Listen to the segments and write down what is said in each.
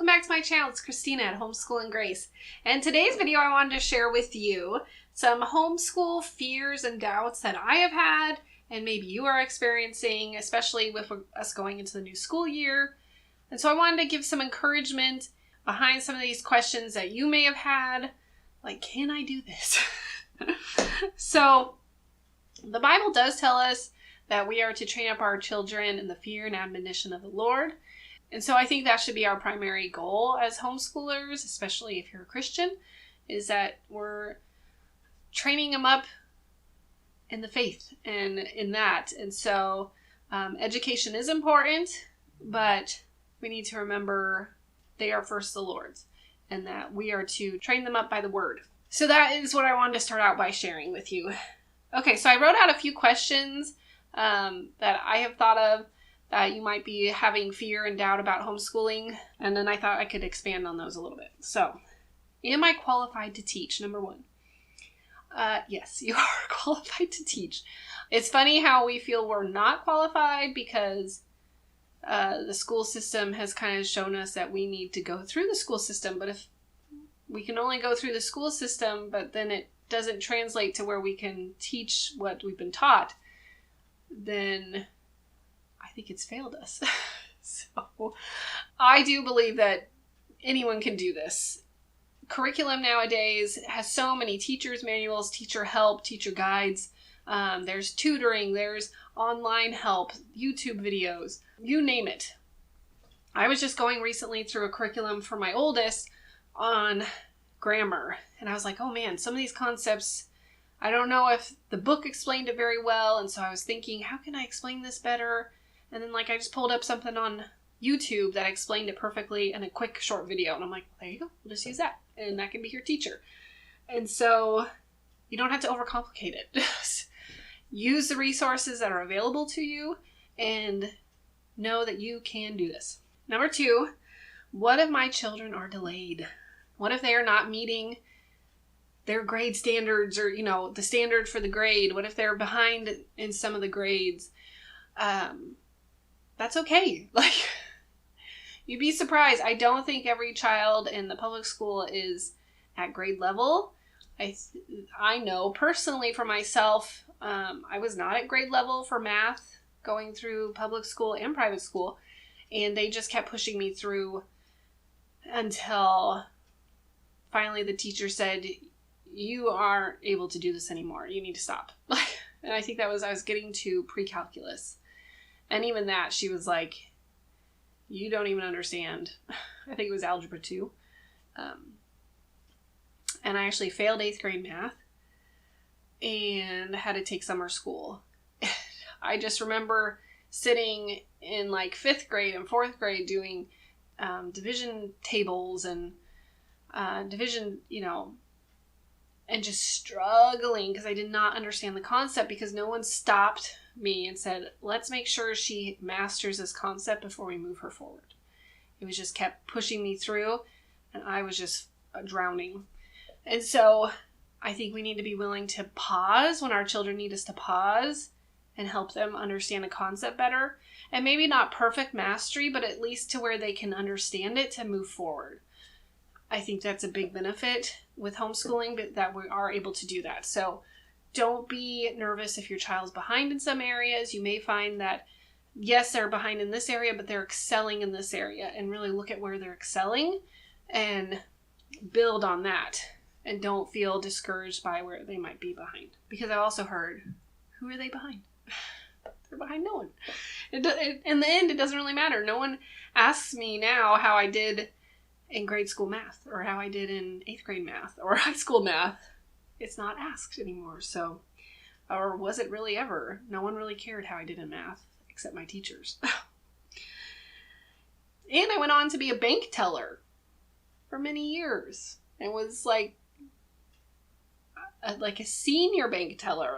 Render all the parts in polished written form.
back to my channel. It's Christina at Homeschool and Grace. And today's video I wanted to share with you some homeschool fears and doubts that I have had and maybe you are experiencing, especially with us going into the new school year. And so I wanted to give some encouragement behind some of these questions that you may have had. Like, can I do this? So the Bible does tell us that we are to train up our children in the fear and admonition of the Lord. And so I think that should be our primary goal as homeschoolers, especially if you're a Christian, is that we're training them up in the faith and in that. And so education is important, but we need to remember they are first the Lord's and that we are to train them up by the word. So that is what I wanted to start out by sharing with you. Okay, so I wrote out a few questions that I have thought of that you might be having fear and doubt about homeschooling, and then I thought I could expand on those a little bit. So, am I qualified to teach? Number one. Yes, you are qualified to teach. It's funny how we feel we're not qualified because the school system has kind of shown us that we need to go through the school system, but if we can only go through the school system, but then it doesn't translate to where we can teach what we've been taught, then I think it's failed us. So I do believe that anyone can do this. Curriculum nowadays has so many teachers' manuals, teacher help, teacher guides. There's tutoring, there's online help, YouTube videos, you name it. I was just going recently through a curriculum for my oldest on grammar. And I was like, oh man, some of these concepts, I don't know if the book explained it very well. And so I was thinking, how can I explain this better? And then I just pulled up something on YouTube that explained it perfectly in a quick short video. And I'm like, there you go. We'll just use that. And that can be your teacher. And so you don't have to overcomplicate it. Use the resources that are available to you and know that you can do this. Number two, what if my children are delayed? What if they are not meeting their grade standards or, the standard for the grade? What if they're behind in some of the grades? That's okay. You'd be surprised. I don't think every child in the public school is at grade level. I know personally for myself, I was not at grade level for math going through public school and private school. And they just kept pushing me through until finally the teacher said, you aren't able to do this anymore. You need to stop. And I think I was getting to pre-calculus. And even that, she was like, you don't even understand. I think it was algebra 2. And I actually failed 8th grade math and had to take summer school. I just remember sitting in 5th grade and 4th grade doing division tables and division, and just struggling because I did not understand the concept because no one stopped me and said, let's make sure she masters this concept before we move her forward. It was just kept pushing me through and I was just drowning. And so I think we need to be willing to pause when our children need us to pause and help them understand a concept better. And maybe not perfect mastery, but at least to where they can understand it to move forward. I think that's a big benefit with homeschooling, but that we are able to do that. So don't be nervous if your child's behind in some areas. You may find that, yes, they're behind in this area, but they're excelling in this area. And really look at where they're excelling and build on that. And don't feel discouraged by where they might be behind. Because I've also heard, who are they behind? They're behind no one. In the end, it doesn't really matter. No one asks me now how I did in grade school math or how I did in 8th grade math or high school math. It's not asked anymore. So, or was it really ever? No one really cared how I did in math except my teachers. And I went on to be a bank teller for many years and was like a senior bank teller.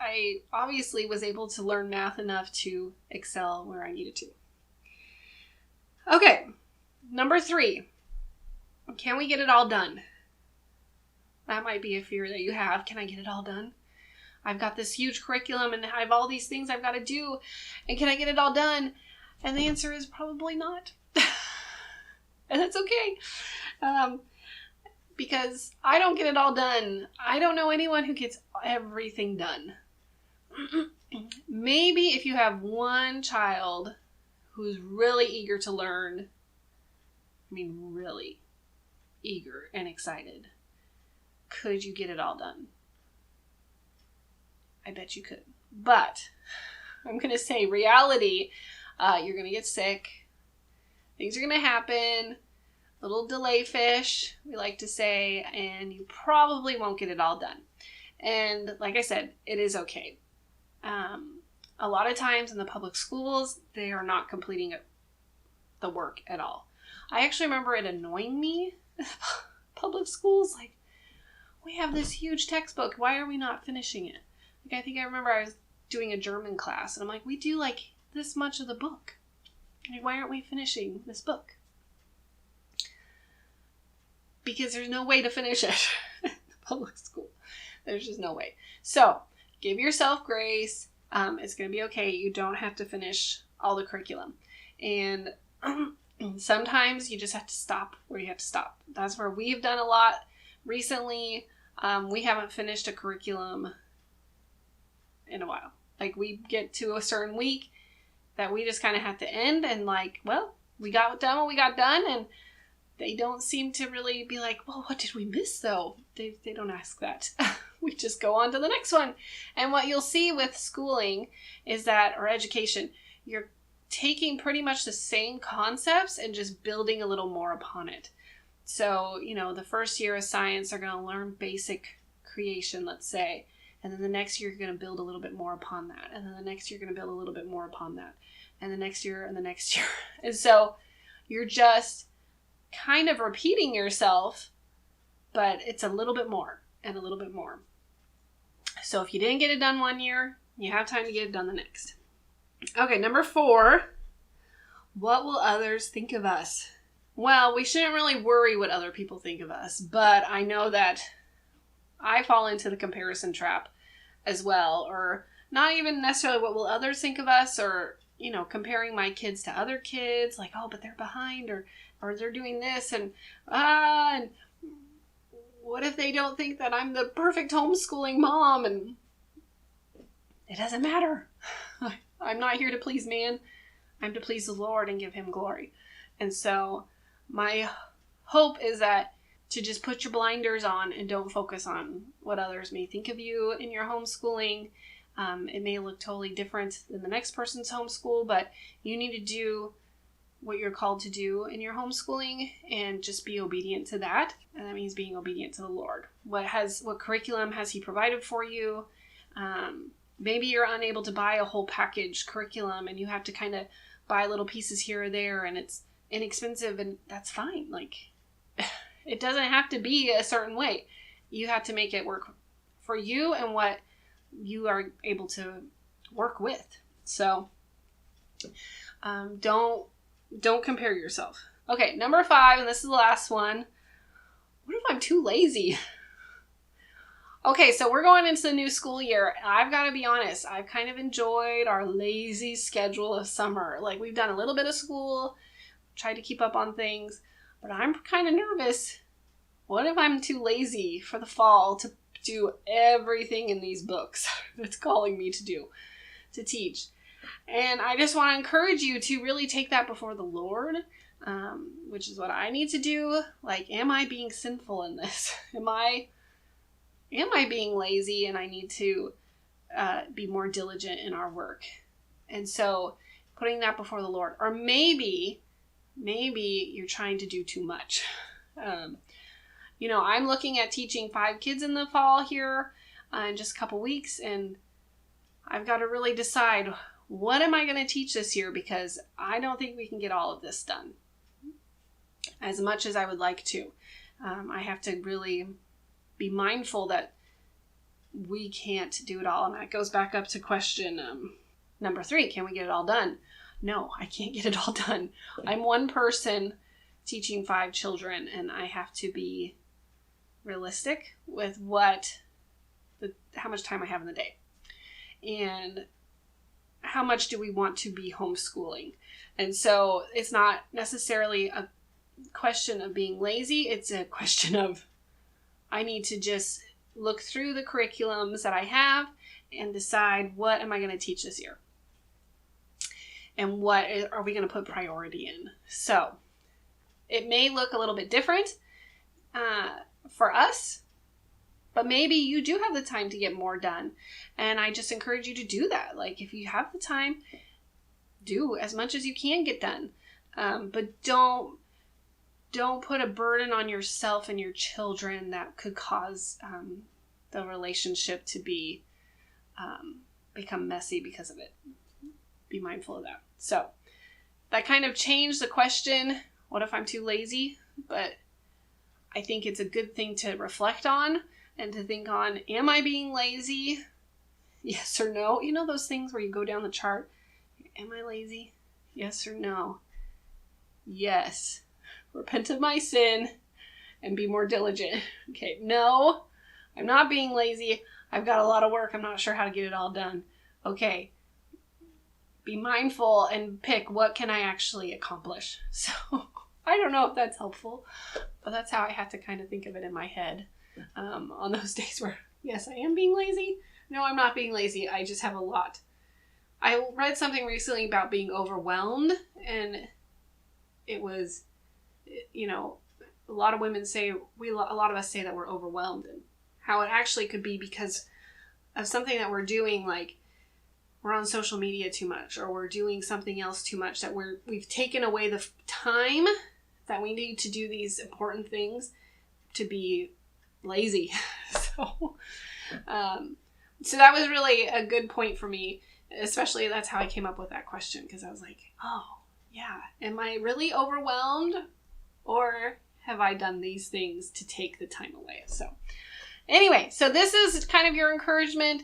I obviously was able to learn math enough to excel where I needed to. Okay, number 3. Can we get it all done? That might be a fear that you have. Can I get it all done? I've got this huge curriculum and I have all these things I've got to do. And can I get it all done? And the answer is probably not. That's okay. Because I don't get it all done. I don't know anyone who gets everything done. Maybe if you have one child who's really eager to learn, really eager and excited, could you get it all done? I bet you could. But I'm going to say reality, you're going to get sick. Things are going to happen. Little delay fish, we like to say, and you probably won't get it all done. And like I said, it is okay. A lot of times in the public schools, they are not completing the work at all. I actually remember it annoying me. Public schools, like, we have this huge textbook. Why are we not finishing it? Like, I think I remember I was doing a German class, and I'm like, we do like this much of the book. Like, why aren't we finishing this book? Because there's no way to finish it in public school. There's just no way. So give yourself grace. It's going to be okay. You don't have to finish all the curriculum. And sometimes you just have to stop where you have to stop. That's where we've done a lot recently. We haven't finished a curriculum in a while. Like, we get to a certain week that we just kind of have to end, and like, well, we got done what we got done, and they don't seem to really be like, well, what did we miss though? They don't ask that. We just go on to the next one. And what you'll see with schooling is that, or education, you're taking pretty much the same concepts and just building a little more upon it. So, the first year of science, they're going to learn basic creation, let's say. And then the next year, you're going to build a little bit more upon that. And then the next year, you're going to build a little bit more upon that. And the next year, and the next year. And so you're just kind of repeating yourself, but it's a little bit more and a little bit more. So if you didn't get it done one year, you have time to get it done the next. Okay, number 4, what will others think of us? Well, we shouldn't really worry what other people think of us, but I know that I fall into the comparison trap as well, or not even necessarily what will others think of us, or, comparing my kids to other kids, like, oh, but they're behind, or they're doing this, and what if they don't think that I'm the perfect homeschooling mom? And it doesn't matter. I'm not here to please man. I'm to please the Lord and give him glory. And so my hope is that to just put your blinders on and don't focus on what others may think of you in your homeschooling. It may look totally different than the next person's homeschool, but you need to do what you're called to do in your homeschooling and just be obedient to that. And that means being obedient to the Lord. What curriculum has he provided for you? Maybe you're unable to buy a whole package curriculum and you have to kind of buy little pieces here or there, and it's inexpensive, and that's fine. Like, it doesn't have to be a certain way. You have to make it work for you and what you are able to work with. So don't compare yourself. Okay, number 5, and this is the last one. What if I'm too lazy? Okay, so we're going into the new school year. I've got to be honest, I've kind of enjoyed our lazy schedule of summer. Like, we've done a little bit of school, tried to keep up on things, but I'm kind of nervous. What if I'm too lazy for the fall to do everything in these books that's calling me to teach? And I just want to encourage you to really take that before the Lord, which is what I need to do. Like, am I being sinful in this? Am I being lazy, and I need to be more diligent in our work? And so putting that before the Lord. Or maybe you're trying to do too much. I'm looking at teaching 5 kids in the fall here in just a couple weeks, and I've got to really decide, what am I going to teach this year? Because I don't think we can get all of this done as much as I would like to. I have to really be mindful that we can't do it all. And that goes back up to question number 3. Can we get it all done? No, I can't get it all done. I'm one person teaching 5 children, and I have to be realistic with how much time I have in the day. And how much do we want to be homeschooling? And so it's not necessarily question of being lazy. It's a question of I need to just look through the curriculums that I have and decide what am I going to teach this year? And what are we going to put priority in? So it may look a little bit different for us, but maybe you do have the time to get more done. And I just encourage you to do that. Like if you have the time, do as much as you can get done. But don't put a burden on yourself and your children that could cause the relationship to become messy because of it. Be mindful of that. So that kind of changed the question, what if I'm too lazy? But I think it's a good thing to reflect on and to think on, am I being lazy? Yes or no? You know those things where you go down the chart? Am I lazy? Yes or no? Yes. Repent of my sin and be more diligent. Okay, no, I'm not being lazy. I've got a lot of work. I'm not sure how to get it all done. Okay, be mindful and pick what can I actually accomplish. So I don't know if that's helpful, but that's how I have to kind of think of it in my head on those days where, yes, I am being lazy. No, I'm not being lazy. I just have a lot. I read something recently about being overwhelmed, and it was, you know, a lot of women say, a lot of us say that we're overwhelmed, and how it actually could be because of something that we're doing, like we're on social media too much, or we're doing something else too much, that we've taken away the time that we need to do these important things to be lazy. So that was really a good point for me, especially that's how I came up with that question, because I was like, oh yeah, am I really overwhelmed, or have I done these things to take the time away? So anyway, so this is kind of your encouragement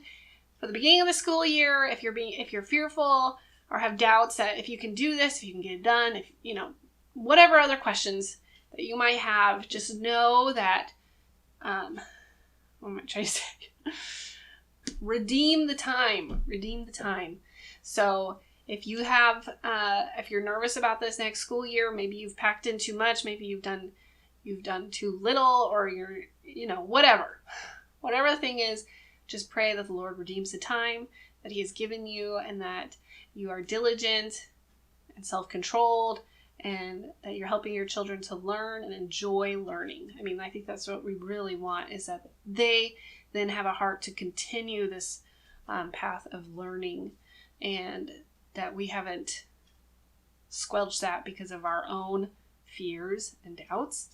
for the beginning of the school year. If you're fearful or have doubts that if you can do this, if you can get it done, if you know, whatever other questions that you might have, just know that what am I trying to say? Redeem the time. Redeem the time. So if you have, if you're nervous about this next school year, maybe you've packed in too much, maybe you've done too little, or you're, you know, whatever the thing is, just pray that the Lord redeems the time that He has given you, and that you are diligent and self-controlled, and that you're helping your children to learn and enjoy learning. I mean, I think that's what we really want, is that they then have a heart to continue this path of learning, and that we haven't squelched that because of our own fears and doubts,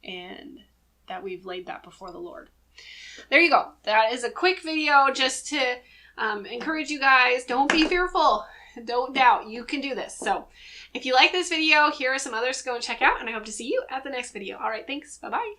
and that we've laid that before the Lord. There you go. That is a quick video just to encourage you guys. Don't be fearful. Don't doubt. You can do this. So if you like this video, here are some others to go and check out, and I hope to see you at the next video. All right, thanks. Bye-bye.